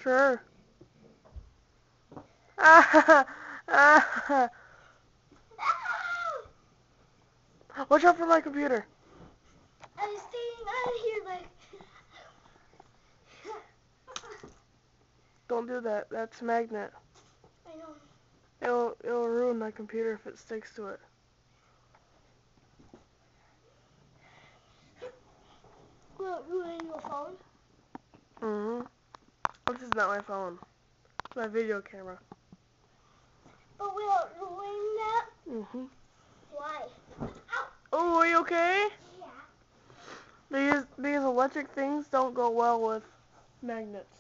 Sure. Ah, ah. Watch out for my computer. I'm staying out of here, Don't do that. That's magnet. I know. It'll ruin my computer if it sticks to it. Will it ruin your phone? This is not my phone. It's my video camera. But will it ruin that? Why? Oh, are you okay? Yeah. These electric things don't go well with magnets.